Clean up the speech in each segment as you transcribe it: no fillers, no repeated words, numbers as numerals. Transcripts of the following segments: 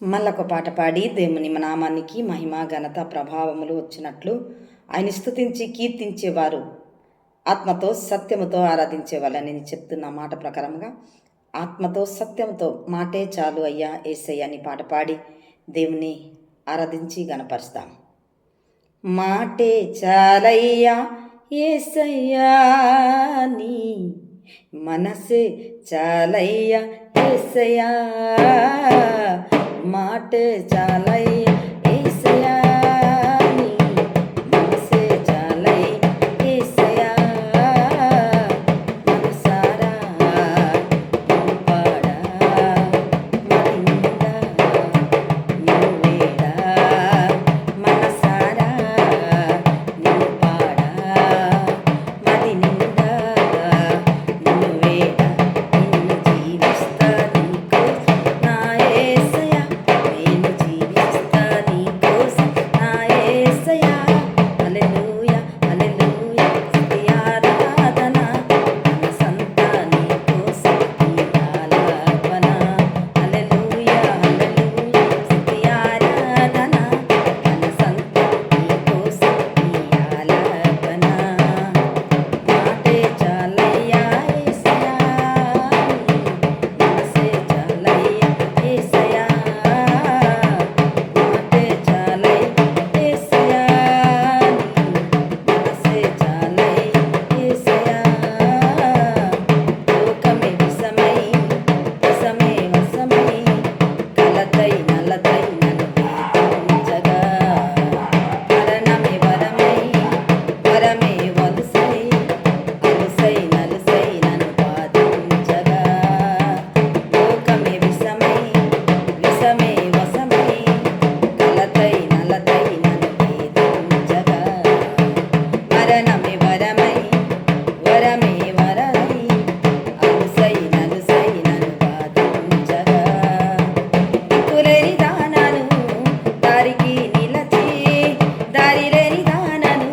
మళ్ళొక పాట పాడి దేవుని నామానికి మహిమ ఘనత ప్రభావములు వచ్చినట్లు ఆయన స్తుతించి కీర్తించేవారు ఆత్మతో సత్యముతో ఆరాధించే వాళ్ళని నేను చెప్తున్న మాట ప్రకారంగా ఆత్మతో సత్యంతో మాటే చాలు అయ్యా యేసయ్య అని పాట పాడి దేవుని ఆరాధించి గణపరుస్తాం. మాటే చాలయ్యా యేసయ్యా నీ మనసే చాలయ్యా యేసయ్యా మాటే చాలయ్యా యేసయ్యా నీ మనసే చాలయ్యా యేసయ్యా మనసారా నిన్ను పాడా మది నిండా నిన్ను వేడా మనసారా నిన్ను పాడా మది నిండా నిన్ను వేడా నిన్ను జీవిస్తా నీకోసం నా యేసయ్యా నేను జీవిస్తా నీకోసం నా యేసయ్యా హల్లెలూయా హల్లెలూయా స్తుతి ఆరాధన మనసంతా నీకోసం ఈ ఆలాపన హల్లెలూయా హల్లెలూయా స్తుతి ఆరాధన మనసంతా నీకోసం ఈ ఆలాపన మాటే చాలయ్యా యేసయ్యా మనసే చాలయ్యా యేసయ్యా మాటే చాలయ్యా యేసయ్యా మనసే చాలయ్యా యేసయ్యా లోకమే విషమై వశమే వశమై కలతై నలతై నన్ను వేధించగా మరణమే వరమై వరమే వలుసై అలుసై నలుసై నన్ను బాధించగా లోకమే విషమై విషమే వశమై కలతై నలతై నన్ను వేధించగా మరణమే వరమై వరమే వరమై అలుసై నలుసై నన్ను బాధించగా దిక్కులేని దానను దారికి నిలచి దారిలేని దానను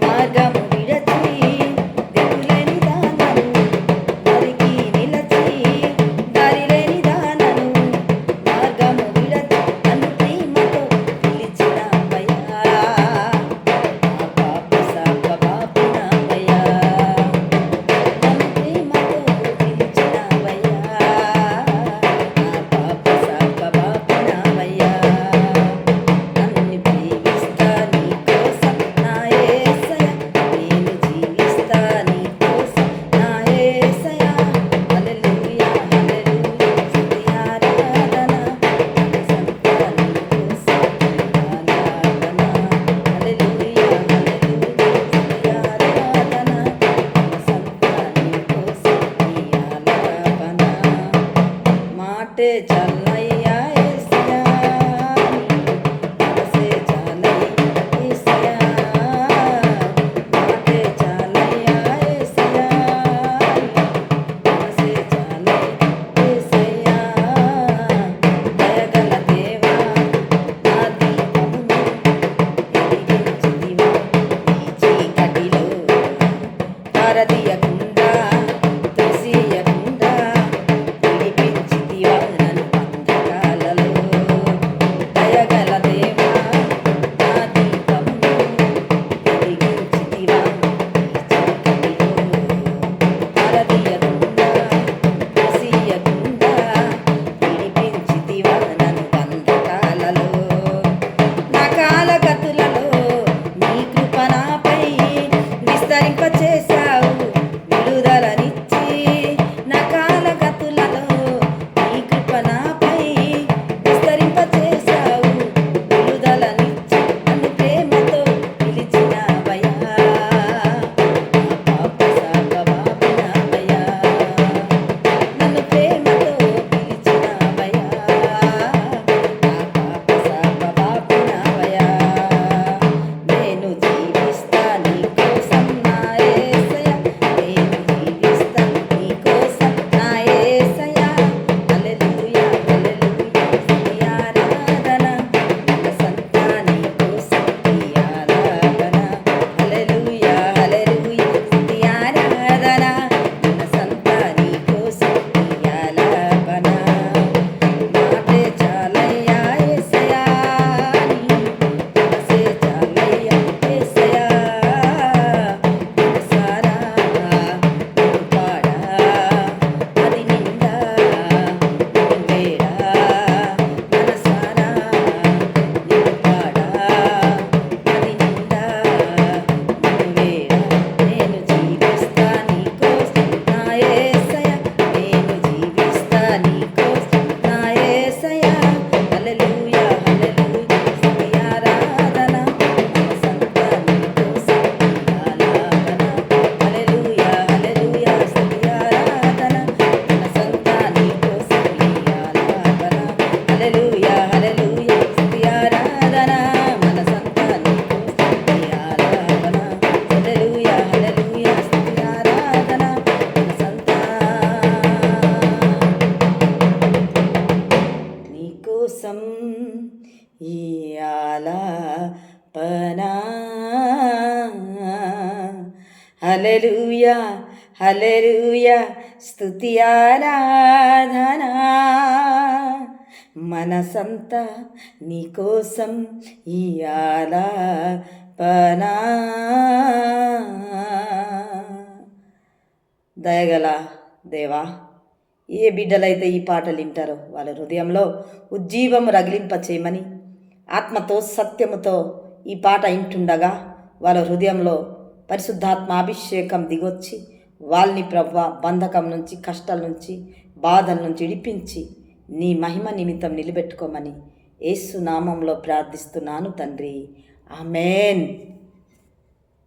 మార్గము విడచి దిక్కులేని దానను దారికి నిలచి దారిలేని దానను మార్గము విడచి నన్ను ప్రేమతో పిలిచినావయ్యా నా పాప శాప బాపినావయ్యా నన్ను ప్రేమతో పిలిచినావయ్యా నా పాప శాప బాపినావయ్యా నన్ను ప్రేమిస్తా నీకోసం నా యేసయ్యా నేను జీవిస్తా నీకోసం నా యేసయ్యా హల్లెలూయా హల్లెలూయా స్తుతి ఆరాధన మనసంతా నీకోసం ఈ ఆలాపన హల్లెలూయా హల్లెలూయా స్తుతి ఆరాధన మనసంతా నీకోసం ఈ ఆలాపన మాటే చాలయ్యా యేసయ్యా మనసే చాలయ్యా యేసయ్యా మాటే చాలయ్యా యేసయ్యా మనసే చాలయ్యా యేసయ్యా దయగల దేవా నా దీపమును వెలిగించితివా ఈ చీకటిలో తారదీయకుండా తులసియకుండా విడిపించితివా నన్ను అంధకాలలో కోసం ఈ ఆలాపన. హల్లెలూయా హల్లెలూయా స్తుతి ఆరాధన. మనసంతా నీ కోసం ఈ ఆలాపన. దయగల దేవా, ఏ బిడ్డలైతే ఈ పాటలు వింటారో వాళ్ళ హృదయంలో ఉజ్జీవము రగిలింప చేయమని, ఆత్మతో సత్యముతో ఈ పాట వింటుండగా వాళ్ళ హృదయంలో పరిశుద్ధాత్మ అభిషేకం దిగొచ్చి వాళ్ళని ప్రభువా బంధకం నుంచి, కష్టాల నుంచి, బాధల నుంచి విడిపించి నీ మహిమ నిమిత్తం నిలబెట్టుకోమని యేసు నామంలో ప్రార్థిస్తున్నాను తండ్రి. ఆమేన్.